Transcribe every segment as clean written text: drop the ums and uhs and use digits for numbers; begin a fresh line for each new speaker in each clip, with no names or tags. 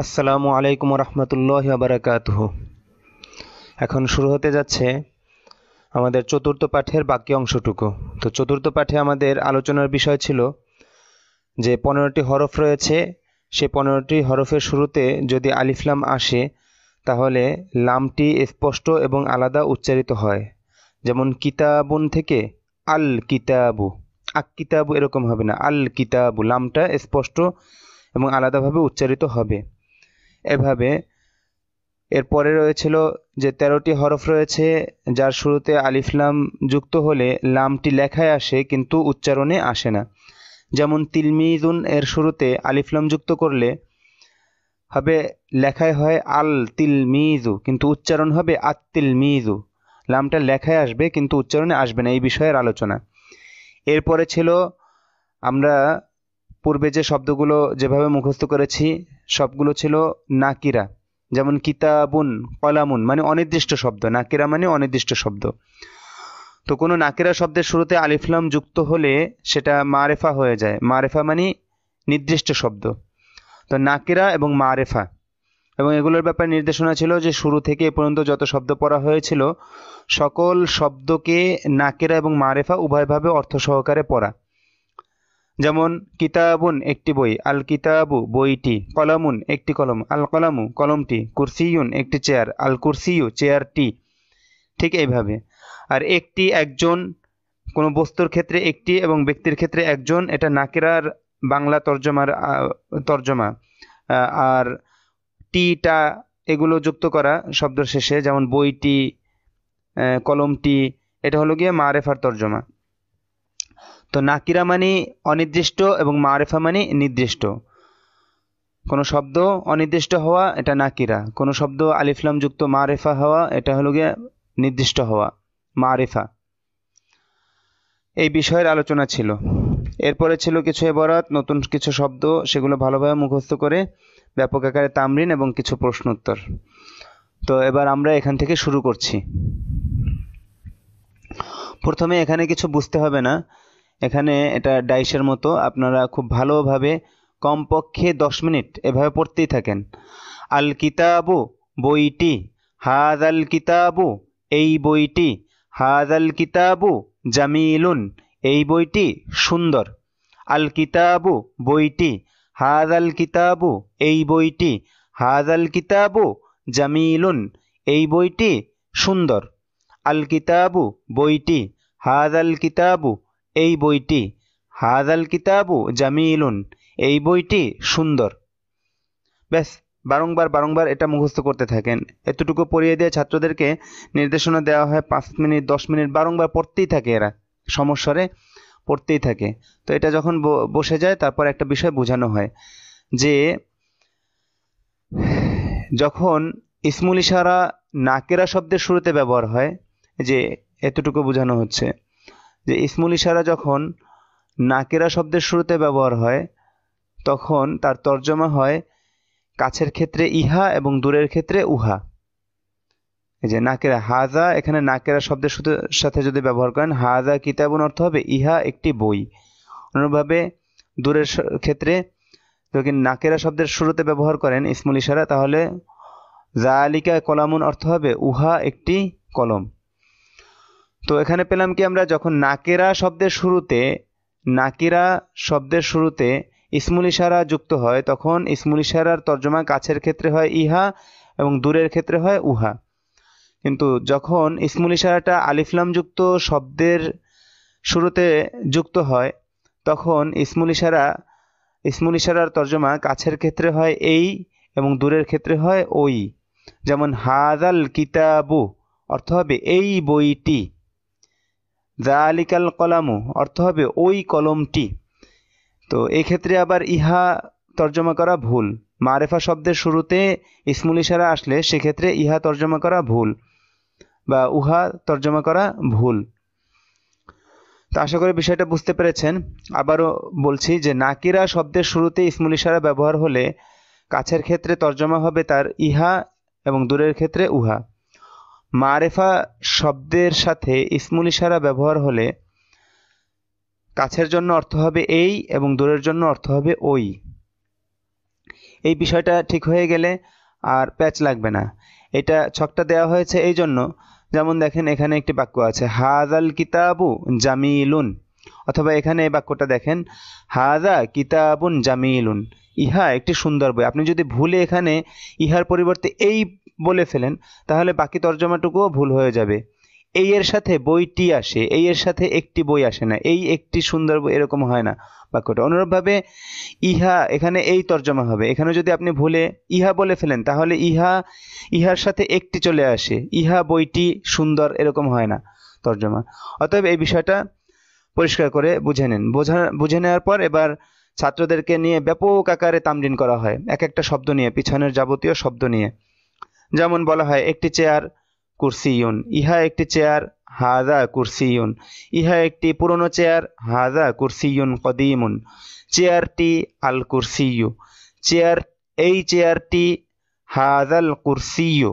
আসসালামু আলাইকুম রহমতুল্লাহি ওয়া বারাকাতুহু। এখন শুরু হতে যাচ্ছে আমাদের চতুর্থ পাঠের বাকি অংশটুকু। তো চতুর্থ পাঠে আমাদের আলোচনার বিষয় ছিল যে 15টি হরফ রয়েছে, সে 15টি হরফের শুরুতে যদি আলিফ লাম আসে তাহলে লামটি স্পষ্ট এবং আলাদা উচ্চারিত হয়। যেমন কিতাবুন থেকে আল কিতাবু, আক কিতাবু এরকম হবে না, আল কিতাবু, লামটা স্পষ্ট এবং আলাদাভাবে উচ্চারিত হবে। এভাবে এরপরে রয়েছিল যে 13টি হরফ রয়েছে যার শুরুতে আলিফ লাম যুক্ত হলে লামটি লেখায় আসে কিন্তু উচ্চারণে আসে না। যেমন তিলমিজুন এর শুরুতে আলিফ লাম যুক্ত করলে হবে, লেখায় হয় আল তিলমিজু কিন্তু উচ্চারণ হবে আত তিলমিজু। লামটা লেখায় আসবে কিন্তু উচ্চারণে আসবে না, এই বিষয়ের আলোচনা। এরপরে ছিল আমরা পূর্বে যে শব্দগুলো যেভাবে মুখস্থ করেছি সবগুলো ছিল নাকিরা। যেমন কিতাবুন, কলামুন মানে অনির্দিষ্ট শব্দ, নাকিরা মানে অনির্দিষ্ট শব্দ। তো কোনো নাকিরা শব্দের শুরুতে আলিফ লাম যুক্ত হলে সেটা মারেফা হয়ে যায়। মারেফা মানে নির্দিষ্ট শব্দ। তো নাকিরা এবং মারেফা, এবং এগুলোর ব্যাপারে নির্দেশনা ছিল যে শুরু থেকে এ পর্যন্ত যত শব্দ পড়া হয়েছিল সকল শব্দকে নাকিরা এবং মারেফা উভয়ভাবে অর্থ সহকারে পড়া। যেমন কিতাবুন একটি বই, আল কিতাবু বইটি, কলামুন একটি কলম, আল কলামু কলমটি, কুরসিয়ুন একটি চেয়ার, আল কুরসিয়ু চেয়ারটি। ঠিক এইভাবে। আর একটি, একজন, কোনো বস্তুর ক্ষেত্রে একটি এবং ব্যক্তির ক্ষেত্রে একজন, এটা নাকিরার বাংলা তর্জমা। আর টিটা এগুলো যুক্ত করা শব্দের শেষে, যেমন বইটি, কলমটি, এটা হলো গিয়ে মারেফার তর্জমা। তো নাকিরা মানে অনির্দিষ্ট এবং মারেফা মানে নির্দিষ্ট। কোনো শব্দ অনির্দিষ্ট হওয়া এটা নাকিরা, কোনো শব্দ আলিফলাম যুক্ত মারেফা হওয়া এটা হলো গিয়ে নির্দিষ্ট হওয়া, মারেফা। এই বিষয়ের আলোচনা ছিল। এরপরে ছিল কিছু ইবারত, নতুন কিছু শব্দ, সেগুলো ভালোভাবে মুখস্থ করে ব্যাপক আকারে তামরিন এবং কিছু প্রশ্ন উত্তর। তো এবার আমরা এখান থেকে শুরু করছি। প্রথমে এখানে কিছু বুঝতে হবে না, এখানে এটা ডাইসের মতো, আপনারা খুব ভালোভাবে কমপক্ষে 10 মিনিট এভাবে পড়তেই থাকেন। আল কিতাবু বইটি, হাযাল কিতাবু এই বইটি, হাযাল কিতাবু জামিলুন এই বইটি সুন্দর, আল কিতাবু বইটি, হাযাল কিতাবু এই বইটি, হাযাল কিতাবু জামিলুন এই বইটি সুন্দর, আল কিতাবু বইটি, হাযাল কিতাবু এই বইটি, হাযাল কিতাবু জামিলুন এই বইটি সুন্দর। ব্যাস, বারংবার এটা মুখস্থ করতে থাকেন। এতটুকু পড়িয়ে দিয়ে ছাত্রদেরকে নির্দেশনা দেওয়া হয় 5 মিনিট 10 মিনিট বারংবার পড়তেই থাকে, এরা সমস্বরে পড়তেই থাকে। তো এটা যখন বসে যায় তারপর একটা বিষয় বোঝানো হয় যে যখন ইসমুল ইশারা নাকেরা শব্দের শুরুতে ব্যবহার হয়, যে এতটুকু বোঝানো হচ্ছে যে ইসমুল ইশারা যখন নাকেরা শব্দের শুরুতে ব্যবহার হয় তখন তার তর্জমা হয় কাছের ক্ষেত্রে ইহা এবং দূরের ক্ষেত্রে উহা। এই যে নাকেরা, হাজা এখানে নাকেরা শব্দের সাথে যদি ব্যবহার করেন, হাজা কিতাবুন অর্থ হবে ইহা একটি বই। অনুরূপভাবে দূরের ক্ষেত্রে যদি নাকেরা শব্দের শুরুতে ব্যবহার করেন ইসমুল ইশারা, তাহলে যালিকা কলামুন অর্থ হবে উহা একটি কলম। তো এখানে পেলাম কি আমরা, যখন নাকেরা শব্দের শুরুতে ইসমুল ইশারা যুক্ত হয় তখন ইসমুল ইশারার তর্জমা কাছের ক্ষেত্রে হয় ইহা এবং দূরের ক্ষেত্রে হয় উহা। কিন্তু যখন ইসমুল ইশারাটা আলিফলাম যুক্ত শব্দের শুরুতে যুক্ত হয় তখন ইসমুল ইশারার তর্জমা কাছের ক্ষেত্রে হয় এই এবং দূরের ক্ষেত্রে হয় ওই। যেমন হাযাল কিতাবু অর্থ হবে এই বইটি, যালিকাল কলামু অর্থ হবে ওই কলমটি। তো এই ক্ষেত্রে আবার ইহা তর্জমা করা ভুল। মারেফা শব্দের শুরুতে ইসমুল ইশারা আসলে সেক্ষেত্রে ইহা তর্জমা করা ভুল বা উহা তর্জমা করা ভুল। তো আশা করি বিষয়টা বুঝতে পেরেছেন। আবারও বলছি যে নাকিরা শব্দের শুরুতে ইসমুল ইশারা ব্যবহার হলে কাছের ক্ষেত্রে তর্জমা হবে তার ইহা এবং দূরের ক্ষেত্রে উহা। মারেফা শব্দের সাথে ইসমুল ইশারা ব্যবহার হলে কাছের জন্য অর্থ হবে এই এবং দূরের জন্য অর্থ হবে ওই। এই বিষয়টা ঠিক হয়ে গেলে আর প্যাচ লাগবে না। এটা ছকটা দেওয়া হয়েছে এই জন্য, যেমন দেখেন এখানে একটি বাক্য আছে হাযাল কিতাবু জামিলুন, অথবা এখানে এই বাক্যটা দেখেন হাযা কিতাবুন জামিলুন, ইহা একটি সুন্দর বই। আপনি যদি ভুলে এখানে ইহার পরিবর্তে এই বলে ফেলেন তাহলে বাকি তর্জমাটুকুও ভুল হয়ে যাবে। এই এর সাথে বইটি আসে, এই এর সাথে একটি বই আসে না, এই একটি সুন্দর বই এরকম হয় না বাক্যটা। অনুরূপভাবে ইহা এখানে এই তর্জমা হবে, এখানে যদি আপনি ভুলে ইহা বলে ফেলেন তাহলে ইহার সাথে একটি চলে আসে, ইহা বইটি সুন্দর এরকম হয় না তর্জমা। অতএব এই বিষয়টা পরিষ্কার করে বুঝে নেন। বুঝে নেওয়ার পর এবার ছাত্রদেরকে নিয়ে ব্যাপক আকারে তামরিন করা হয়, এক একটা শব্দ নিয়ে, পিছনের যাবতীয় শব্দ নিয়ে। যেমন বলা হয় একটি চেয়ার কুরসিয়ুন, ইহা একটি চেয়ার হাযা কুরসিয়ুন, ইহা একটি পুরনো চেয়ার হাযা কুরসিয়ুন কদীমুন, চেয়ারটি আল কুরসিয়ু, এই চেয়ারটি হাযাল কুরসিয়ু,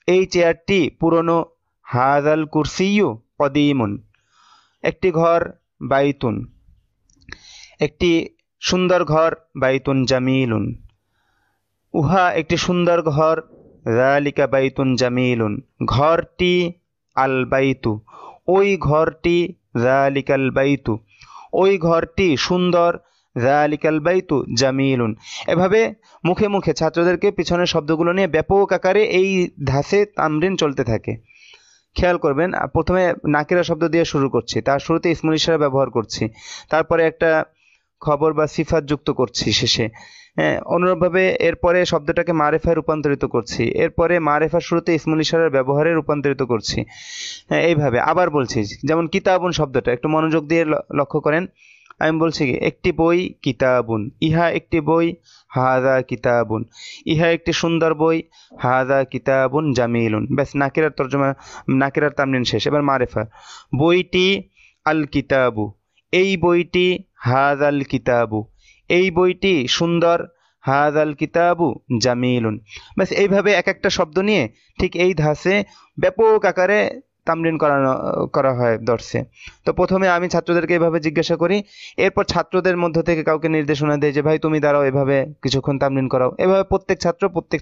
এই চেয়ারটি পুরনো হাযাল কুরসিয়ু কদীমুন। একটি ঘর বাইতুন, একটি সুন্দর ঘর বাইতুন জামিলুন, উহা একটি সুন্দর ঘর যালিকা বাইতুন জামিলুন, ঘরটি আল বাইতু, ওই ঘরটি যালিকাল বাইতু, ওই ঘরটি সুন্দর যালিকাল বাইতু জামিলুন। এভাবে মুখে মুখে ছাত্রদেরকে পিছনের শব্দগুলো নিয়ে ব্যাপক আকারে এই ধাঁচে তামরিন চলতে থাকে। খেয়াল করবেন, প্রথমে নাকিরা শব্দ দিয়ে শুরু করছি, তার শুরুতে ইসমুল ইশারা ব্যবহার করছি, তারপরে একটা খবর বা সিফাত যুক্ত করছি শেষে। অনুরূপভাবে এরপরে শব্দটাকে মারেফায় রূপান্তরিত করছি, এরপরে মারেফার শুরুতে ইসমুল ইশারার ব্যবহারে রূপান্তরিত করছি। এইভাবে আবার বলছি, যেমন কিতাবুন শব্দটা একটু মনোযোগ দিয়ে লক্ষ্য করেন। আমি বলছি কি একটি বই কিতাবুন, ইহা একটি বই হাযা কিতাবুন, ইহা একটি সুন্দর বই হাযা কিতাবুন জামিলুন। ব্যাস নাকিরার তর্জমা, নাকিরার তামরিন শেষ। এবার মারেফা, বইটি আল কিতাবু, এই বইটি হাযাল কিতাবু, এই বইটি সুন্দর হাযাল কিতাবু জামিলুন। ব্যাস এইভাবে এক একটা শব্দ নিয়ে ঠিক এই ধাঁচে ব্যাপক আকারে তামরিন করা হয় দর্সে। তো প্রথমে আমি ছাত্রদেরকে এভাবে জিজ্ঞাসা করি, এরপর ছাত্রদের মধ্য থেকে কাউকে নির্দেশনা দেয় যে ভাই তুমি দাঁড়াও, এভাবে কিছুক্ষণ তামরিন করাও। এভাবে প্রত্যেক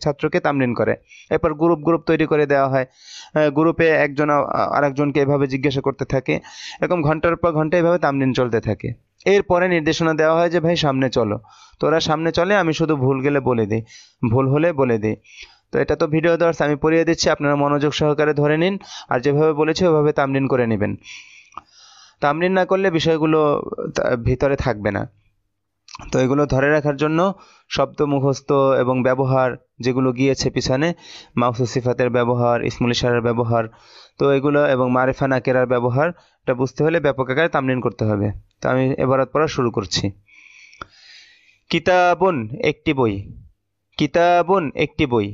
ছাত্রকে তামরিন করে। এরপর গ্রুপ তৈরি করে দেওয়া হয়, গ্রুপে একজন আরেকজনকে এভাবে জিজ্ঞাসা করতে থাকে, এরকম ঘন্টার পর ঘন্টা এভাবে তামরিন চলতে থাকে। এরপরে নির্দেশনা দেওয়া হয় যে ভাই সামনে চলো, তো ওরা সামনে চলে, আমি শুধু ভুল গেলে বলে দিই, ভুল হলে বলে দিই। তো এটা তো ভিডিও দর্স, আমি পড়িয়ে দিচ্ছি, আপনারা মনোযোগ সহকারে ধরে নিন, আর যেভাবে বলেছি ওভাবে তামরিন করে নেবেন। তামরিন না করলে বিষয়গুলো ভিতরে থাকবে না। তো এগুলো ধরে রাখার জন্য শব্দ মুখস্থ এবং ব্যবহার যেগুলো গিয়েছে পিছনে, মাউসুস সিফাতের ব্যবহার, ইসমুল ইশারার ব্যবহার, তো এগুলো এবং মারিফা নাকিরার ব্যবহার, এটা বুঝতে হলে ব্যাপক আকারে তামরিন করতে হবে। তো আমি এবারত পড়া শুরু করছি। কিতাবুন একটি বই, কিতাবুন একটি বই,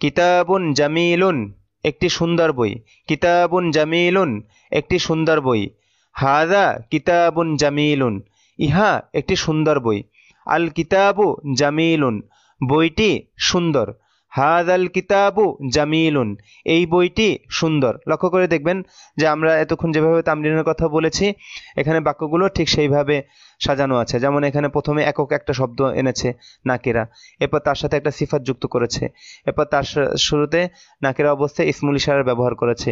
কিতাবুন জামিলুন একটি সুন্দর বই, কিতাবুন জামিলুন একটি সুন্দর বই, হাযা কিতাবুন জামিলুন, ইহা একটি সুন্দর বই, আল কিতাবু জামিলুন বইটি সুন্দর, হাযাল কিতাবু জামিলুন এই বইটি সুন্দর। লক্ষ্য করে দেখবেন যে আমরা এতক্ষণ যেভাবে তামরিনের কথা বলেছি এখানে বাক্যগুলো ঠিক সেইভাবে সাজানো আছে। যেমন এখানে প্রথমে একক একটা শব্দ এনেছে নাকিরা, এরপর তার সাথে একটা সিফাত যুক্ত করেছে, এরপর তার শুরুতে নাকিরা অবস্থায় ইসমুল ইশারার ব্যবহার করেছে,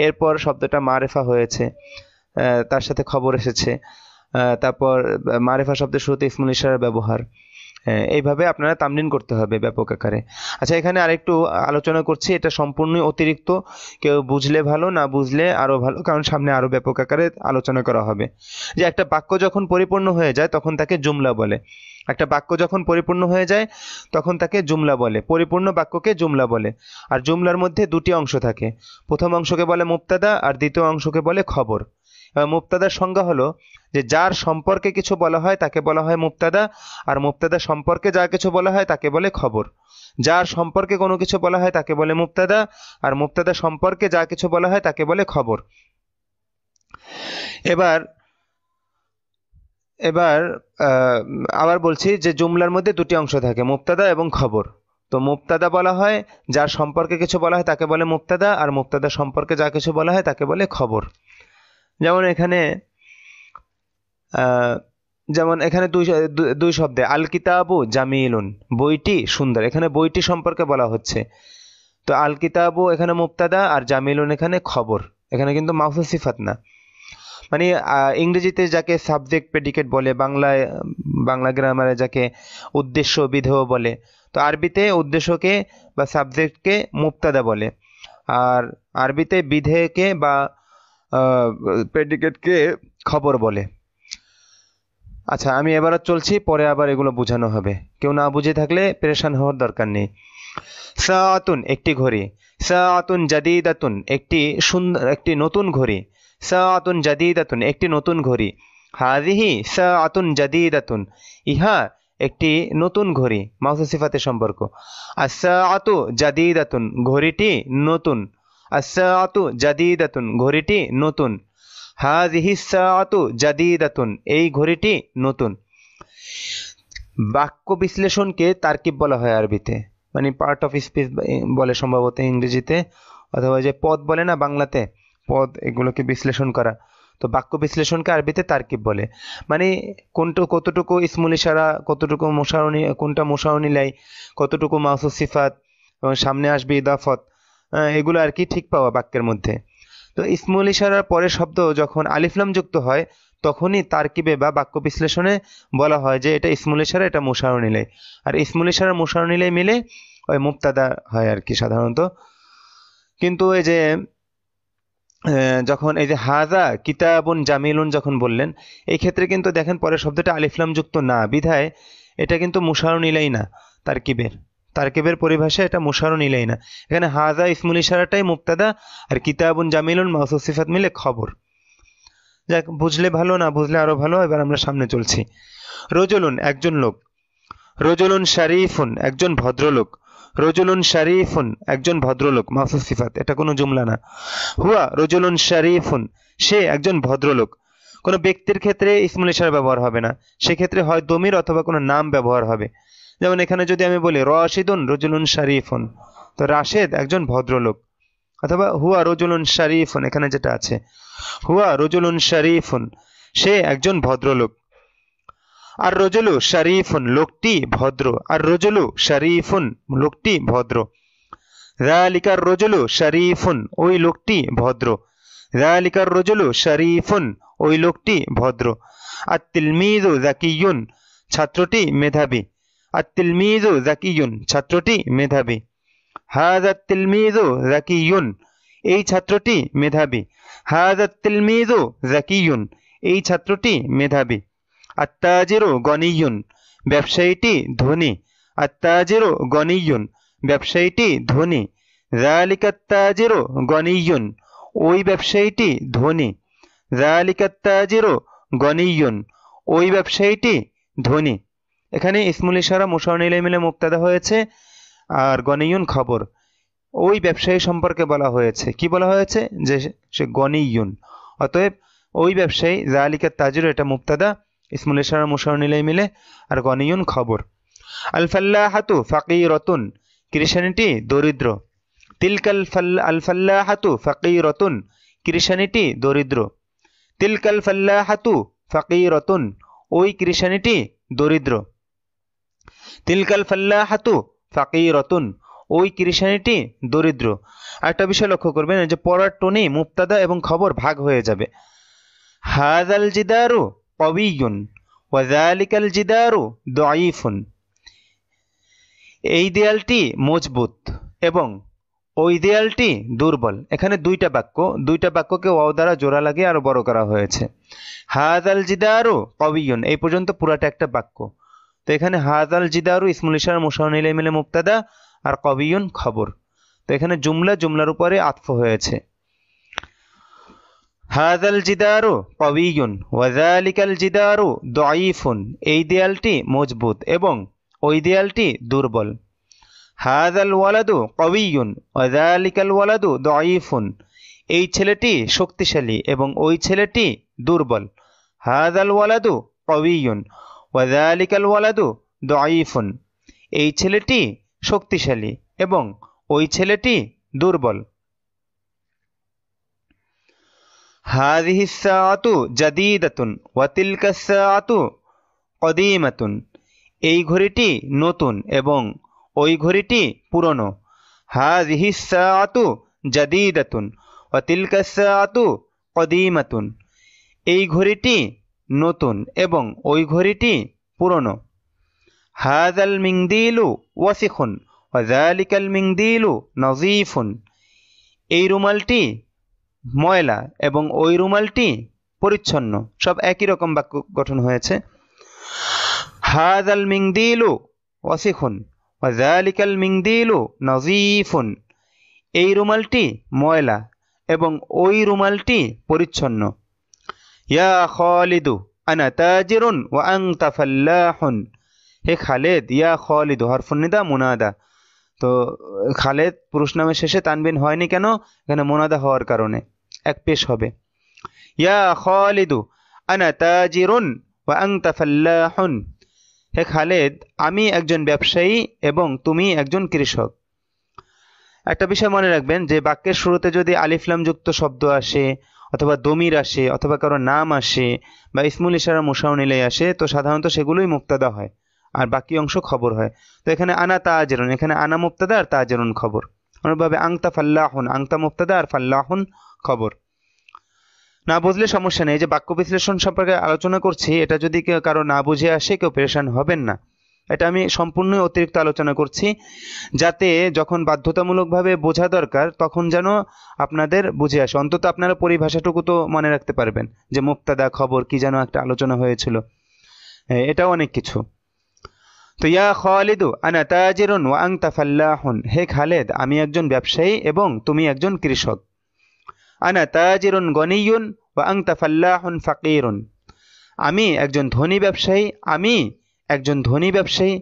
এরপর শব্দটা মারেফা হয়েছে, তার সাথে খবর এসেছে, তারপর মারেফা শব্দের শুরুতে ইসমুল ইশারার ব্যবহার। এইভাবে আপনারা তামরিন করতে হবে ব্যাপক আকারে। আচ্ছা, এখানে আরেকটু আলোচনা করছি, এটা সম্পূর্ণই অতিরিক্ত, কেউ বুঝলে ভালো, না বুঝলে আরো ভালো, কারণ সামনে আরো ব্যাপক আকারে আলোচনা করা হবে। যে একটা বাক্য যখন পরিপূর্ণ হয়ে যায় তখন তাকে জুমলা বলে, একটা বাক্য যখন পরিপূর্ণ হয়ে যায় তখন তাকে জুমলা বলে, পরিপূর্ণ বাক্যকে জুমলা বলে। আর জুমলার মধ্যে দুটি অংশ থাকে, প্রথম অংশকে বলে মুবতাদা আর দ্বিতীয় অংশকে বলে খবর। মুবতাদার সংজ্ঞা হলো যে যার সম্পর্কে কিছু বলা হয় তাকে বলা হয় মুবতাদা, আর মুবতাদা সম্পর্কে যা কিছু বলা হয় তাকে বলে খবর। যার সম্পর্কে কোনো কিছু বলা হয় তাকে বলে মুবতাদা, আর মুবতাদা সম্পর্কে যা কিছু বলা হয় তাকে বলে খবর। এবার আবার বলছি যে জুমলার মধ্যে দুটি অংশ থাকে, মুবতাদা এবং খবর। তো মুবতাদা বলা হয় যার সম্পর্কে কিছু বলা হয় তাকে বলে মুবতাদা, আর মুবতাদা সম্পর্কে যা কিছু বলা হয় তাকে বলে খবর। যেমন এখানে যেমন এখানে দুই শব্দে আল কিতাবু জামিলুন, বইটি সুন্দর, এখানে বইটি সম্পর্কে বলা হচ্ছে। তো আল কিতাবু এখানে মুবতাদা আর জামিলুন এখানে খবর, এখানে কিন্তু মাউসুফ সিফাত না। মানে ইংরেজিতে যাকে সাবজেক্ট প্রেডিকেট বলে, বাংলা গ্রামারে যাকে উদ্দেশ্য বিধেয় বলে, তো আরবিতে উদ্দেশ্যকে বা সাবজেক্টকে মুবতাদা বলে, আর আরবিতে বিধেয়কে বা প্রেডিকেটকে খবর বলে। আচ্ছা, আমি এবার চলছি, পরে আবার এগুলো বোঝানো হবে, কেউ না বুঝে থাকলে পেরেশান হওয়ার দরকার নেই। সাআতুন একটি ঘড়ি, সাআতুন জাদিদাতুন একটি নতুন ঘড়ি, সাআতুন জাদিদাতুন একটি নতুন ঘড়ি, হাযিহি সাআতুন জাদিদাতুন ইহা একটি নতুন ঘড়ি, মাউসুফ সিফাতের সম্পর্ক। আস-সাআতু জাদিদাতুন ঘড়িটি নতুন, আস-সাআতু জাদিদাতুন ঘড়িটি নতুন, হাযিহি সাআতু জাদিদাতুন এই ঘড়িটি নতুন। বাক্য বিশ্লেষণকে তারকিব বলা হয় আরবিতে, মানে পার্ট অফ স্পিচ বলে সম্ভবত ইংরেজিতে, অথবা যে পদ বলে না বাংলাতে, পদ, এগুলোকে বিশ্লেষণ করা। তো বাক্য বিশ্লেষণকে আরবিতে তারকিব বলে, মানে কতটুকু ইসমুল ইশারা, কতটুকু মুশারনি, কোনটা মুশারনিলাই, কতটুকু মাউসুফ সিফাত এবং সামনে আসবে ইদাফত, এগুলো আর কি ঠিক পাওয়া বাক্যের মধ্যে। তো ইসমুল ইশারার পরে শব্দ যখন আলিফলাম যুক্ত হয় তখনই তারকিবে বা বাক্য বিশ্লেষণে বলা হয় যে এটা ইসমুল ইশারা, এটা মুশারনিলাই, আর ইসমুল ইশারা মুশারনিলাই মিলে ওই মুবতাদা হয় আর কি সাধারণত। কিন্তু এই যে যখন এই যে হাজা কিতাবুন জামিলুন যখন বললেন, এই ক্ষেত্রে কিন্তু দেখেন পরের শব্দটা আলিফলাম যুক্ত না, বিধায় এটা কিন্তু মুশারনিলাই না, তারকিবের পরিভাষায় এটা মুশারনিলাই না। এখানে হাজা ইসমুল ইশারাটাই মুবতাদা, আর কিতাবুন জামিলুন মাউসুফ সিফাত মিলে খবর। যাক, বুঝলে ভালো, না বুঝলে আরো ভালো। এবার আমরা সামনে চলছি। রজুলুন একজন লোক, রজুলুন শারিফুন একজন ভদ্রলোক, রজুলুন শারিফুন একজন ভদ্রলোক মাউসুফ সিফাত, এটা কোনো জুমলা না। হুয়া রজুলুন শারিফুন সে একজন ভদ্রলোক। কোনো ব্যক্তির ক্ষেত্রে ইসমুল ইশারা ব্যবহার হবে না, সেক্ষেত্রে হয় দমির অথবা কোনো নাম ব্যবহার হবে। যেমন এখানে যদি আমি বলি রাশিদুন রজুলুন শারিফুন, তো রাশেদ একজন ভদ্রলোক, অথবা হুয়া রজুলুন শারিফুন, এখানে যেটা আছে হুয়া রজুলুন শারিফুন সে একজন ভদ্রলোক। আর রজুলু শারিফুন লোকটি ভদ্র, আর রজুলু শারিফুন লোকটি ভদ্র। যালিকার রজুলু শারিফুন ওই লোকটি ভদ্র, যালিকার রজুলু শারিফুন ওই লোকটি ভদ্র। আত-তিলমিযু যাকিয়ুন ছাত্রটি মেধাবী, আত-তিলমিযু যাকিয়ুন ছাত্রটি মেধাবী। হাযা তিলমিযু যাকিয়ুন এই ছাত্রটি মেধাবী, হাযা তিলমিযু যাকিয়ুন এই ছাত্রটি মেধাবী। আত-তাজিরু গনিয়ুন ব্যবসায়ীটি ধনী, আত-তাজিরু গনিয়ুন ব্যবসায়ীটি ধনী। যালিকাত তাজিরু গনিয়ুন ওই ব্যবসায়ীটি ধনী, যালিকাত তাজিরু গনিয়ুন ওই ব্যবসায়ীটি ধনী। এখানে ইসমুল ইশারা মুশারনিলাই মিলে মুবতাদা হয়েছে, আর গনিয়ুন খবর। ওই ব্যবসায়ী সম্পর্কে বলা হয়েছে, কি বলা হয়েছে, যে সে গনিয়ুন, অতএব ওই ব্যবসায়ী। যালিকাত তাজিরু এটা মুবতাদা, ইসমুল ইশারা মুশারনিলাই মিলে, আর গনিয়ুন খবর। আল ফাল্লাহাতু ফাকিরাতুন কৃষাণীটি দরিদ্র, আল ফাল্লাহাতু ফাকিরাতুন কৃষাণীটি দরিদ্র, তিলকাল ফাল্লাহাতু ফাকিরাতুন ওই কৃষাণীটি দরিদ্র, তিলকাল ফাল্লাহাতু ফাকিরাতুন ওই কৃষাণীটি দরিদ্র। একটা বিষয় লক্ষ্য করবেন, যে পড়ার টোনে মুবতাদা এবং খবর ভাগ হয়ে যাবে। হাযাল জিদারু কওয়িয়ুন ওয়া যালিকাল জিদারু দাঈফুন এই দেয়ালটি মজবুত এবং ওই দেয়ালটি দুর্বল। এখানে দুইটা বাক্যকে ওয়াও দ্বারা জোড়া লাগিয়ে আরো বড় করা হয়েছে। হাযাল জিদারু কওয়িয়ুন এই পর্যন্ত পুরাটা একটা বাক্য। তো এখানে হাযাল জিদারু ইসমুল ইশারা মুশারনিলাই মিলে মুবতাদা, আর কওয়িয়ুন খবর। তো এখানে জুমলার উপরে আতফ হয়েছে। হাযাল জিদারু কওয়িয়ুন ওয়া যালিকাল জিদারু দাঈফুন এই দেয়ালটি মজবুত এবং ওই দেয়ালটি দুর্বল। হাযাল ওয়ালাদু কওয়িয়ুন ওয়া যালিকাল ওয়ালাদু দাঈফুন এই ছেলেটি শক্তিশালী এবং ওই ছেলেটি দুর্বল। হাযাল ওয়ালাদু কওয়িয়ুন ওয়া যালিকাল ওয়ালাদু দাঈফুন এই ছেলেটি শক্তিশালী এবং ওই ছেলেটি দুর্বল। হাযিহিস সাআতু জাদীদাতুন ওয়া তিলকাস সাআতু কদিমাতুন, এই ঘড়িটি নতুন এবং ওই ঘড়িটি পুরনো। হাযিহি সাআতু জাদীদাতুন ওয়া তিলকা সাআতু কদিমাতুন, এই ঘড়িটি নতুন এবং ওই ঘড়িটি পুরনো। হাযাল মিনদিলু ওয়াসিখুন ওয়া যালিকাল মিনদিলু নযীফুন, এই রুমালটি ময়লা এবং ওই রুমালটি পরিচ্ছন্ন। সব একই রকম বাক্য গঠন হয়েছে। হাযাল মিনদিলু ওয়াসিখুন ওয়া যালিকাল মিনদিলু নযীফুন, এই রুমালটি ময়লা এবং ওই রুমালটি পরিচ্ছন্ন। ইয়া খালিদু আনা তাজিরুন ওয়া আনতা ফাল্লাহুন, হে খালেদ, ইয়া খালিদু হরফুন নিদা মুনাদা। তো খালেদ পুরুষ নামের শেষে তানবিন হয়নি কেন? এখানে মুনাদা হওয়ার কারণে এক পেশ হবে। ইয়া খালিদু আনা তাজিরুন ওয়া আনতা ফাল্লাহুন, হে খালেদ, আমি একজন ব্যবসায়ী এবং তুমি একজন কৃষক। একটা বিষয় মনে রাখবেন যে বাক্যের শুরুতে যদি আলিফ লাম যুক্ত শব্দ আসে অথবা দমির আসে অথবা কারো নাম আসে বা ইসমুল ইশারা মুসাউনিলে আসে, তো সাধারণত সেগুলোই মুক্তাদা হয় আর বাকি অংশ খবর হয়। তো এখানে আনা তাজিরুন, এখানে আনা মুক্তাদা আর তাজিরুন খবর। অনুরূপভাবে আংতা ফাল্লাহুন, আংতা মুক্তাদা আর ফাল্লাহুন খবর। না বুঝলে সমস্যা নেই, যে বাক্য বিশ্লেষণ সম্পর্কে আলোচনা করছি, এটা যদি কেউ কারো না বুঝে আসে কেউ পেরেশান হবেন না। এটা আমি সম্পূর্ণই অতিরিক্ত আলোচনা করছি, যাতে যখন বাধ্যতামূলকভাবে বোঝা দরকার তখন যেন আপনাদের বুঝে আসে। অন্তত আপনারা পরিভাষাটুকু তো মনে রাখতে পারবেন যে মুক্তাদা খবর কি যেন একটা আলোচনা হয়েছিল, এটাও অনেক কিছু। তো ইয়া খালিদু আনা তাজিরুন ওয়া আনতা ফাল্লাহুন, হে খালেদ, আমি একজন ব্যবসায়ী এবং তুমি একজন কৃষক। আনা তাজিরুন গনিয়ুন ওয়া আনতা ফাল্লাহুন ফাকিরুন, আমি একজন ধনী ব্যবসায়ী, আমি একজন ধনী ব্যবসায়ী।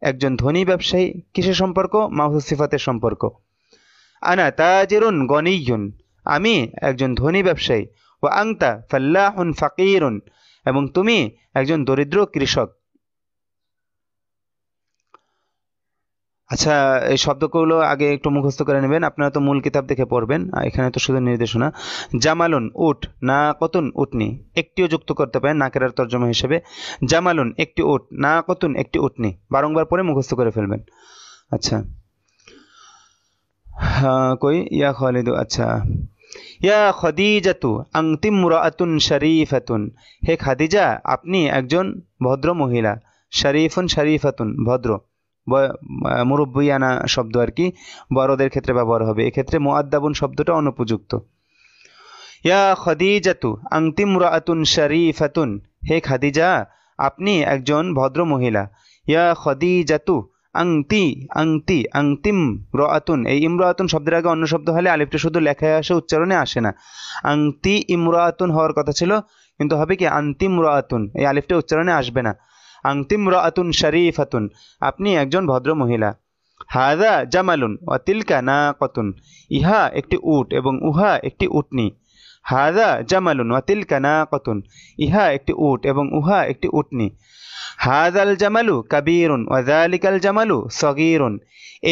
একজন ধনী ব্যবসায়ী কিসের সম্পর্ক? মাউসুফ সিফাতের সম্পর্ক। আনা তাজিরুন গনিয়ুন, আমি একজন ধনী ব্যবসায়ী। ওয়া আনতা ফাল্লাহুন ফাকিরুন, এবং তুমি একজন দরিদ্র কৃষক। আচ্ছা, এই শব্দগুলো আগে একটু মুখস্থ করে নেবেন, আপনারা তো মূল কিতাব দেখে পড়বেন, এখানে তো শুধু নির্দেশনা। জামালুন উট, না কতুন উটনি, একটিও যুক্ত করতে পারেন নাকেরার তর্জমা হিসেবে। জামালুন একটি উট, না কতুন একটি উটনি, বারংবার পরে মুখস্থ করে ফেলবেন। আচ্ছা, কই ইয়া খালিদু, আচ্ছা, ইয়া খাদিজাতু আনতি মুরাআতুন শরীফাতুন, হে খাদিজা, আপনি একজন ভদ্র মহিলা। শরীফুন শরীফাতুন ভদ্র, মুরব্বিয়ানা শব্দ আর কি, বড়দের ক্ষেত্রে ব্যবহার হবে। এক্ষেত্রে মুআদ্দাবুন শব্দটা অনুপযুক্ত। ইয়া খাদিজাতু আনতি মুরাআতুন শরীফাতুন, হে খাদিজা, আপনি একজন ভদ্র মহিলা। ইয়া খাদিজাতু আংতি আংতি আংতিম রাআতুন, এই ইমরাআতুন শব্দের আগে অন্য শব্দ হলে আলিফটা শুধু লেখায় আসে, উচ্চারণে আসে না। আংতি ইমরাআতুন হওয়ার কথা ছিল, কিন্তু হবে কি আন্তিম রাআতুন, এই আলিফটা উচ্চারণে আসবে না। আংতিম রাআতুন শরীফাতুন, আপনি একজন ভদ্র মহিলা। হাযা জামালুন ওয়া তিলকা নাকাতুন, ইহা একটি উট এবং উহা একটি উটনি। হাযা জামালুন ওয়া তিলকা নাকাতুন, ইহা একটি উট এবং উহা একটি উটনি। হাযাল জামালু কাবীরুন ওয়া যালিকাল জামালু সগীরুন,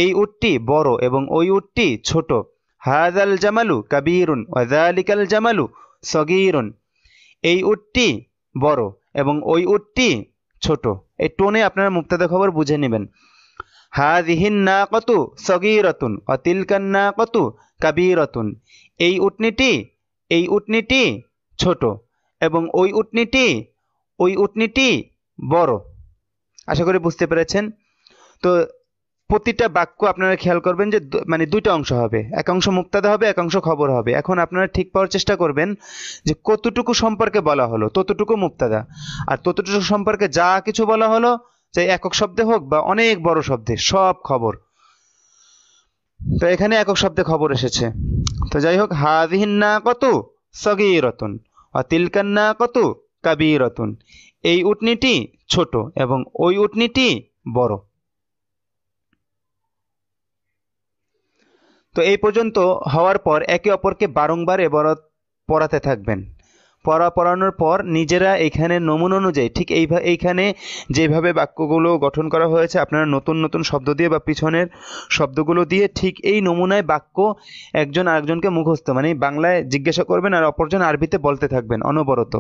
এই উটটি বড় এবং ওই উটটি ছোট। হাযাল জামালু কাবীরুন ওয়া যালিকাল জামালু সগীরুন, এই উটটি বড় এবং ওই উটটি ছোট। এই টোনে আপনারা মুবতাদা খবর বুঝে নেবেন। হাযিহিন নাকাতু সগীরাতুন ওয়া তিলকান নাকাতু কাবীরাতুন, এই উটনিটি ছোট এবং ওই উটনিটি বড়। আশা করি বুঝতে পেরেছেন। তো প্রতিটা বাক্য আপনারা খেয়াল করবেন যে মানে দুইটা অংশ হবে, এক অংশ মুবতাদা হবে, এক অংশ খবর হবে। এখন আপনারা ঠিক পাওয়ার চেষ্টা করবেন যে কতটুকু সম্পর্কে বলা হলো ততটুকু মুবতাদা, আর ততটুকু সম্পর্কে যা কিছু বলা হলো, চাই একক শব্দে হোক বা অনেক বড় শব্দে, সব খবর। তো এখানে একক শব্দে খবর এসেছে। তো যাই হোক, হাযিহিন নাকাতু সগীরাতুন ওয়া তিলকান নাকাতু কাবীরাতুন, এই উটনিটি ছোট এবং ওই উটনিটি বড়। তো এই পর্যন্ত হওয়ার পর একে অপরকে বারংবার এবারত পড়াতে থাকবেন। পড়ানোর পর নিজেরা এইখানে নমুনা অনুযায়ী ঠিক এইখানে যেভাবে বাক্যগুলো গঠন করা হয়েছে, আপনারা নতুন নতুন শব্দ দিয়ে বা পিছনের শব্দগুলো দিয়ে ঠিক এই নমুনায় বাক্য একজন আরেকজনকে মুখস্থ, মানে বাংলায় জিজ্ঞাসা করবেন আর অপরজন আরবিতে বলতে থাকবেন অনবরত।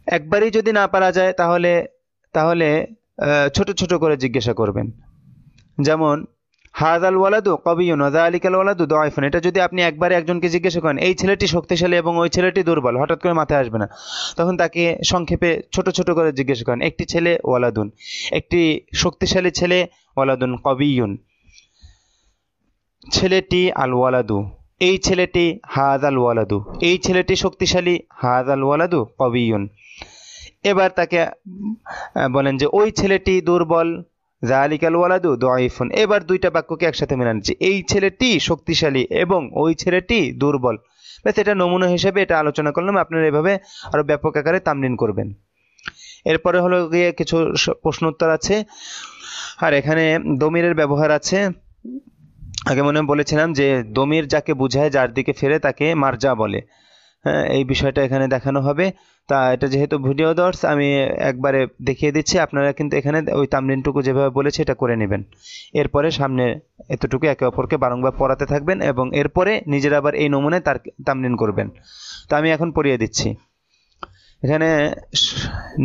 একবারই যদি না পারা যায় তাহলে তাহলে ছোট ছোট করে জিজ্ঞাসা করবেন। যেমন হাযাল ওয়ালাদু কবিয়্যুন ওয়া যালিকাল ওয়ালাদু দাঈফুন, এটা যদি আপনি একবারে একজনকে জিজ্ঞাসা করেন এই ছেলেটি শক্তিশালী এবং ওই ছেলেটি দুর্বল, হঠাৎ করে মাথায় আসবে না, তখন তাকে সংক্ষেপে ছোট ছোট করে জিজ্ঞাসা করেন। একটি ছেলে ওয়ালাদুন, একটি শক্তিশালী ছেলে ওয়ালাদুন কবিয়্যুন, ছেলেটি আল ওয়ালাদু, এই ছেলেটি হাযাল ওয়ালাদু, এই ছেলেটি শক্তিশালী হাযাল ওয়ালাদু কবিয়্যুন। এবার তাকে বলেন যে ওই ছেলেটি দুর্বল যালিকাল ওয়ালাদু দাঈফুন। এবার দুইটা বাক্যকে একসাথে মেলান, যে এই ছেলেটি শক্তিশালী এবং ওই ছেলেটি দুর্বল। ব্যাস, এটা নমুনা হিসেবে এটা আলোচনা করলাম। আপনারা এভাবে আরো ব্যাপক আকারে তামরিন করবেন। এরপরে হলো গিয়ে কিছু প্রশ্ন উত্তর আছে, আর এখানে দমিরের ব্যবহার আছে। আগে মনে বলেছিলাম যে দমির যাকে বুঝায়, যার দিকে ফেরে, তাকে মারজা বলে। হ্যাঁ, এই বিষয়টা এখানে দেখানো হবে। তা এটা যেহেতু ভিডিও দর্স, আমি একবারে দেখিয়ে দিচ্ছি, আপনারা কিন্তু এখানে ওই তামরিনটুকু যেভাবে বলেছি এটা করে নেবেন। এরপরে সামনে এতটুকু একে অপরকে বারংবার পড়াতে থাকবেন এবং এরপরে নিজেরা আবার এই নমুনায় তার তামরিন করবেন। তো আমি এখন পড়িয়ে দিচ্ছি। এখানে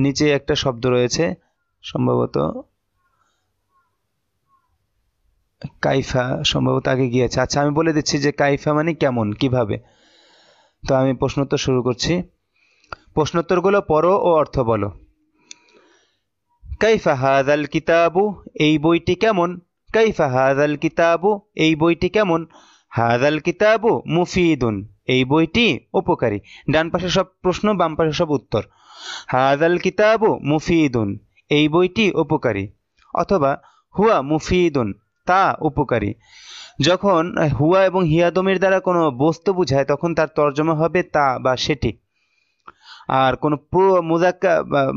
নিচে একটা শব্দ রয়েছে, সম্ভবত কাইফা, সম্ভবত আগে গিয়েছে। আচ্ছা, আমি বলে দিচ্ছি যে কাইফা মানে কেমন, কিভাবে। তো আমি প্রশ্নোত্তর শুরু করছি। প্রশ্নোত্তরগুলো পড়ো ও অর্থ বলো। কাইফা হাযাল কিতাবু, এই বইটি কেমন। কাইফা হাযাল কিতাবু, এই বইটি কেমন। হাযাল কিতাবু মুফিদুন, এই বইটি উপকারী। ডান পাশে সব প্রশ্ন, বাম পাশে সব উত্তর। হাযাল কিতাবু মুফিদুন, এই বইটি উপকারী। অথবা হুয়া মুফিদুন, তা উপকারী। যখন হুয়া এবং হিয়া দমির দ্বারা কোনো বস্তু বোঝায় তখন তার তর্জমা হবে তা বা সেটি। আর কোন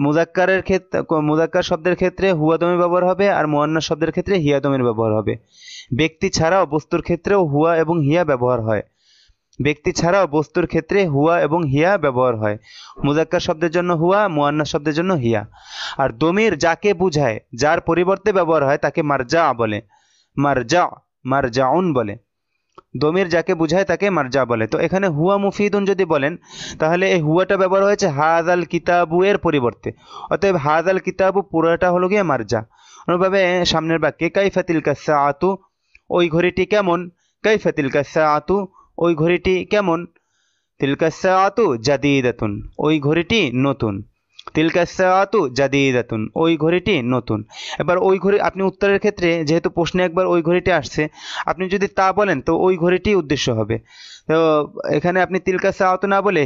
মুজাক্কারের ক্ষেত্রে, মুজাক্কার শব্দের ক্ষেত্রে হুয়া দমির ব্যবহার হবে, আর মুয়ান্নাস শব্দের ক্ষেত্রে হিয়া দমির ব্যবহার হবে। ব্যক্তি ছাড়াও বস্তুর ক্ষেত্রেও হুয়া এবং হিয়া ব্যবহার হয়। ব্যক্তি ছাড়াও বস্তুর ক্ষেত্রে হুয়া এবং হিয়া ব্যবহার হয়। মুজাক্কার শব্দের জন্য হুয়া, মুয়ান্নাস শব্দের জন্য হিয়া। আর দমির যাকে বুঝায়, যার পরিবর্তে ব্যবহার হয়, তাকে মারজা বলে। মারজা, মারজাউন বলে। দমির যাকে বুঝায় তাকে মারজা বলে। তো এখানে হুয়া মুফিদুন যদি বলেন, তাহলে এই হুয়াটা ব্যবহার হয়েছে হাযাল কিতাবু এর পরিবর্তে। অতএব হাযাল কিতাবু পুরোটা হলো গিয়ে মারজা। অনুভাবে সামনের বাক্যে কাইফা তিলকা সাআতু, ওই ঘড়িটি কেমন। কাইফা তিলকা সাআতু, ওই ঘড়িটি কেমন। তিলকা সাআতু জাদীদাতুন, ওই ঘড়িটি নতুন। তিলকা সাআতু জাদীদাতুন, ওই ঘড়িটি নতুন। এবার ওই ঘড়ি, আপনি উত্তরের ক্ষেত্রে যেহেতু প্রশ্নে একবার ওই ঘড়িটি আসছে, আপনি যদি তা বলেন তো ওই ঘড়িটি উদ্দেশ্য হবে। তো এখানে আপনি তিলকা সাআতু না বলে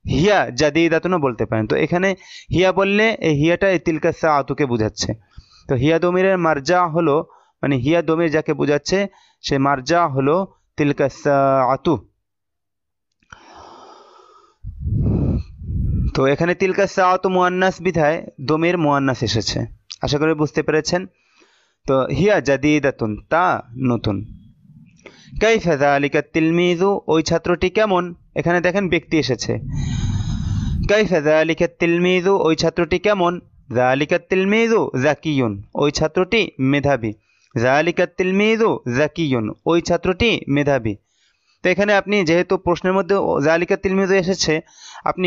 হিয়া জাদীদাতুনও বলতে পারেন। তো এখানে হিয়া বললে এই হিয়াটা এই তিলকা সাআতুকে বোঝাচ্ছে। তো হিয়া দমিরের মারজা হলো, মানে হিয়া দমির যাকে বোঝাচ্ছে সে মারজা হলো তিলকা সাআতু। তো এখানে তিলকা সাআতু মুয়ান্নাস বিধায় দমির মুয়ান্নাস এসেছে। আশা করি বুঝতে পেরেছেন। তো হিয়া জাদীদাতুন, তা নতুন। কাইফা যালিকা তিলমিযু, ওই ছাত্রটি কেমন। এখানে দেখেন ব্যক্তি এসেছে। কাইফা যালিকা তিলমিযু, ওই ছাত্রটি কেমন। যালিকা তিলমিযু যাকিয়ুন, ওই ছাত্রটি মেধাবী। যালিকা তিলমিযু যাকিয়ুন, ওই ছাত্রটি মেধাবী। তো এখানে আপনি যেহেতু প্রশ্নের মধ্যে যালিকা তিলমিযু এসেছে, আপনি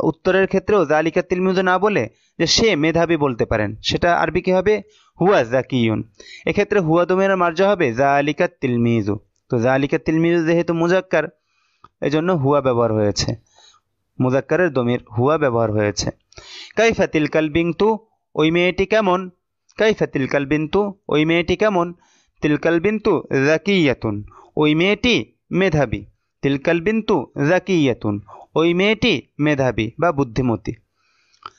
উত্তরের ক্ষেত্রেও যালিকা তিলমিযু না বলে যে সে মেধাবী বলতে পারেন। সেটা আরবি কি হবে, হুয়া যাকিয়ুন। এক্ষেত্রে হুয়া দমিরের মারজা হবে যালিকা তিলমিযু। তো যালিকা তিলমিযু যেহেতু মুজাক্কার, এজন্য হুয়া ব্যবহার হয়েছে। মুজাক্কারের দমির হুয়া ব্যবহার হয়েছে। কাইফা তিলকাল বিনতু, ওই মেয়েটি কেমন। কাইফা তিলকাল বিনতু, ওই মেয়েটি কেমন। তিলকাল বিনতু যাকিয়াতুন, ওই মেয়েটি মেধাবী। তিলকাল বিনতু যাকিয়াতুন, ওই মেয়েটি মেধাবী বা বুদ্ধিমতী।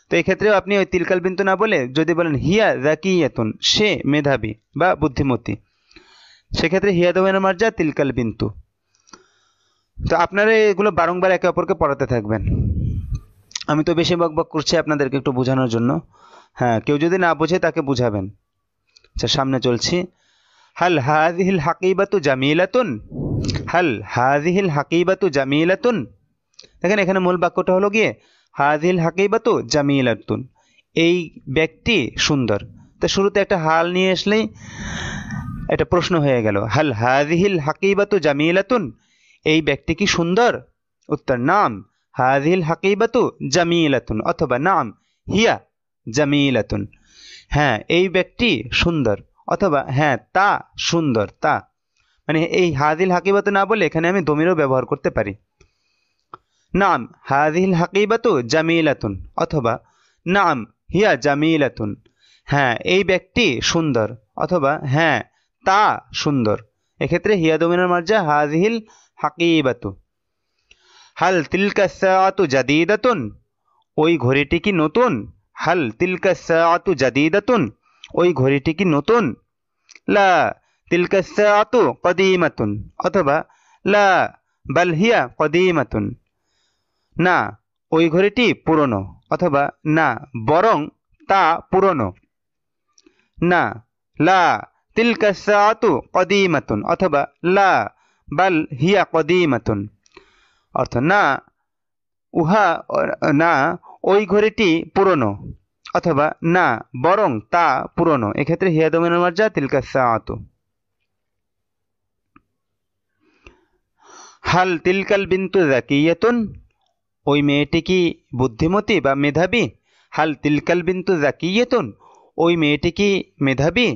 তো এই ক্ষেত্রেও আপনি ওই তিলকাল বিনতু না বলে যদি বলেন হিয়া যাকিয়াতুন, সে মেধাবী বা বুদ্ধিমতী, সেক্ষেত্রে হিয়া দমিরের মারজা তিলকাল বিনতু। তো আপনারা এগুলো বারংবার একে অপরকে পড়াতে থাকবেন। আমি তো বেশি বকবক করছি আপনাদেরকে একটু বোঝানোর জন্য। হ্যাঁ, কেউ যদি না বোঝে তাকে বুঝাবেন। আচ্ছা, সামনে চলছি। হাল হাযিহিল হাকিবাতু জামিলাতুন, হাল হাযিহিল হাকিবাতু জামিলাতুন। দেখেন এখানে মূল বাক্যটা হলো গিয়ে হাযিহিল হাকিবাতু জামিলাতুন, এই ব্যক্তি সুন্দর। তো শুরুতে একটা হাল নিয়ে আসলেই এটা প্রশ্ন হয়ে গেল, হাল হাযিহিল হাকিবাতু জামিলাতুন, এই ব্যক্তি কি সুন্দর। উত্তর নাম, হাযিহিল হাকিবাতু জামিলাতুন, অথবা নাম হিয়া জামিলাতুন, হ্যাঁ এই ব্যক্তি সুন্দর, অথবা হ্যাঁ তা সুন্দর, তা মানে এই হাযিল হাকিবাতু না বলে এখানে আমি দমিরও ব্যবহার করতে পারি। নাম হাযিহিল হাকিবাতু জামিলাতুন, অথবা নাম হিয়া জামিলাতুন, হ্যাঁ এই ব্যক্তি সুন্দর, অথবা হ্যাঁ তা সুন্দর। এক্ষেত্রে হিয়া দমিরের মার্জা হাযিহিল হাকিবাতু। হাল তিলকা সাআতু জাদীদাতুন, ওই ঘড়িটি কি নতুন? হাল তিলকা সাআতু জাদীদাতুন, ওই ঘড়িটি কি নতুন? লা তিলকা সাআতু কদীমাতুন, অথবা লা বাল হিয়া কদীমাতুন, না ওই ঘড়িটি পুরনো, অথবা না বরং তা পুরনো। না লা তিলকা সাআতু কদীমাতুন, অথবা লা বাল হিয়া কদীমাতুন, অর্থ না উহা না ওই ঘড়িটি পুরনো, অথবা না বরং তা পুরনো। এক্ষেত্রে হিয়া দমিরের মার্জা তিলকা সাআতু। হাল তিলকাল বিন্তু যাকিয়াতুন, ওই মেয়েটি কি বুদ্ধিমতী বা মেধাবী? হাল তিলকাল বিন্তু যাকিয়াতুন, ওই মেয়েটি কি মেধাবী?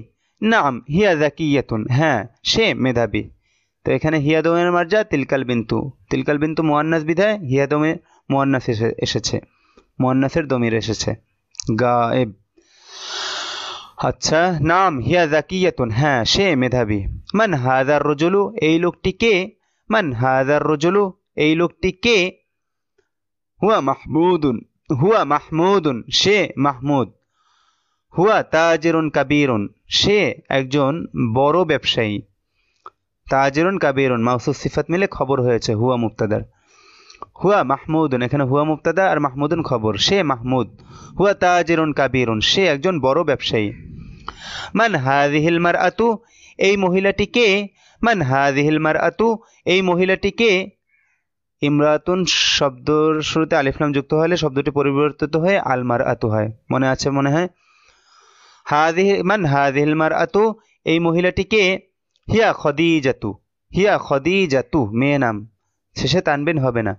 নাম হিয়া যাকিয়াতুন, হ্যাঁ সে মেধাবী। তো এখানে হিয়া দমিরের মার্জা তিলকাল বিন্তু। তিলকাল বিন্তু মুয়ান্নাস বিধায় হিয়া দমে মুয়ান্নাস এসেছে, মুয়ান্নাসের দমির এসেছে গায়েব। আচ্ছা, নাম হিয়া যাকিয়াতুন, হ্যাঁ সে মেধাবী। মান হাযার রাজুলু, এই লোকটি কে? মান হাযার রাজুলু, এই লোকটি কে? হুয়া মাহমুদুন, হুয়া মাহমুদুন, সে মাহমুদ। হুয়া তাজিরুন কাবীরুন, সে একজন বড় ব্যবসায়ী। তাজিরুন কাবীরুন মাউসুফ সিফাত মিলে খবর হয়েছে হুয়া মুবতাদার। হুয়া মাহমুদুন, এখানে হুয়া মুবতাদা আর মাহমুদুন খবর, সে মাহমুদ। হুয়া তাজিরুন কাবীরুন, সে একজন বড় ব্যবসায়ী। মান হাযিহিল মারআতু, এই মহিলাটি কে? মান হাযিহিল মারআতু, এই মহিলাটি কে? ইমরাতুন শব্দর শুরুতে আলিফ লাম যুক্ত হলে শব্দটি পরিবর্তিত হয়ে আল মারআতু হয়, মনে আছে মনে হয়। মান হাযিহিল মারআতু, এই মহিলাটি কে? হিয়া খদীজাতু, হিয়া খদীজাতু মেয়ে নাম, শেষে তানবিন হবে না,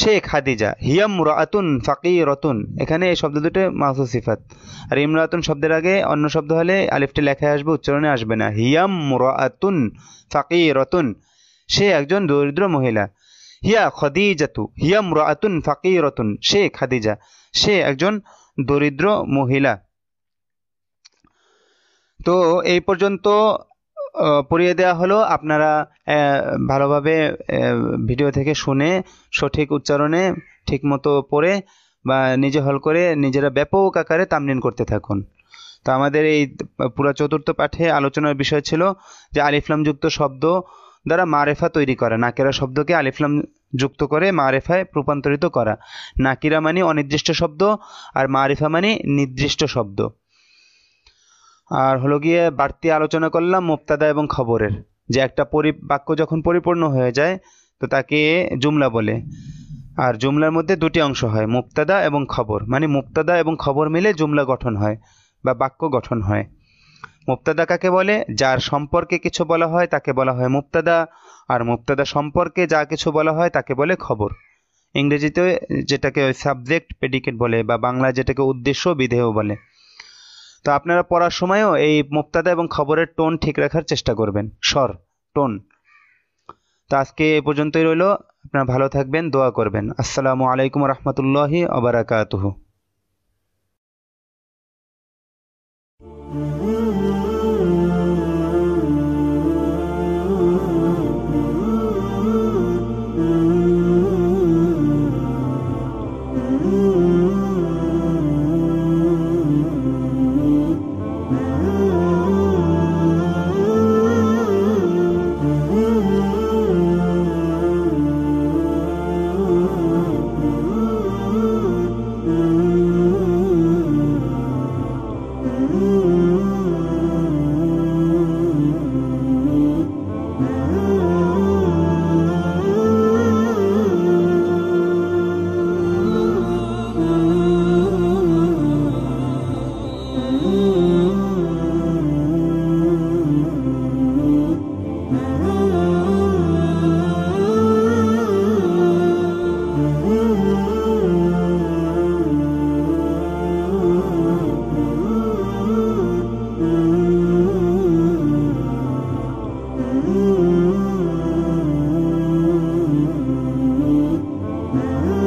সে খাদিজা। হিয়া মুরাআতুন ফাকিরাতুন, এখানে এই শব্দ দুটো মাউসুফ সিফাত, আর ইমরাতুন শব্দের আগে অন্য শব্দ হলে আলিফটি লেখায় আসবে, উচ্চারণে আসবে না। হিয়া মুরাআতুন ফাকিরাতুন, সে একজন দরিদ্র মহিলা। হিয়া খদীজাতু হিয়া মুরাআতুন ফাকিরাতুন, সে খাদিজা, সে একজন দরিদ্র মহিলা। তো এই পর্যন্ত পড়িয়ে দেওয়া হলো। আপনারা ভালোভাবে ভিডিও থেকে শুনে সঠিক উচ্চারণে ঠিকমতো পড়ে বা নিজে হল করে নিজেরা ব্যাপক আকারে তামরিন করতে থাকুন। তো আমাদের এই পুরো চতুর্থ পাঠে আলোচনার বিষয় ছিল যে আলিফলাম যুক্ত শব্দ দ্বারা মারেফা তৈরি করা, নাকিরা শব্দকে আলিফলাম যুক্ত করে মারেফায় রূপান্তরিত করা। নাকিরা মানে অনির্দিষ্ট শব্দ আর মারিফা মানে নির্দিষ্ট শব্দ। আর হলো গিয়ে বাড়তি আলোচনা করলাম মুবতাদা এবং খবরের, যে একটা বাক্য যখন পরিপূর্ণ হয়ে যায় তো তাকে জুমলা বলে। আর জুমলার মধ্যে দুটি অংশ হয়, মুবতাদা এবং খবর, মানে মুবতাদা এবং খবর মিলে জুমলা গঠন হয় বা বাক্য গঠন হয়। মুবতাদা কাকে বলে? যার সম্পর্কে কিছু বলা হয় তাকে বলা হয় মুবতাদা, আর মুবতাদা সম্পর্কে যা কিছু বলা হয় তাকে বলে খবর। ইংরেজিতে যেটাকে সাবজেক্ট প্রেডিকেট বলে, বা বাংলা যেটাকে উদ্দেশ্য বিধেয় বলে। তো আপনারা পড়ার সময়ও এই মুবতাদা এবং খবরের টোন ঠিক রাখার চেষ্টা করবেন, স্বর, টোন। তো আজকে এ পর্যন্তই রইল। আপনারা ভালো থাকবেন, দোয়া করবেন। আসসালামু আলাইকুম রহমতুল্লাহি ওয়া বারাকাতুহু। Mm-hmm.
Mm-hmm.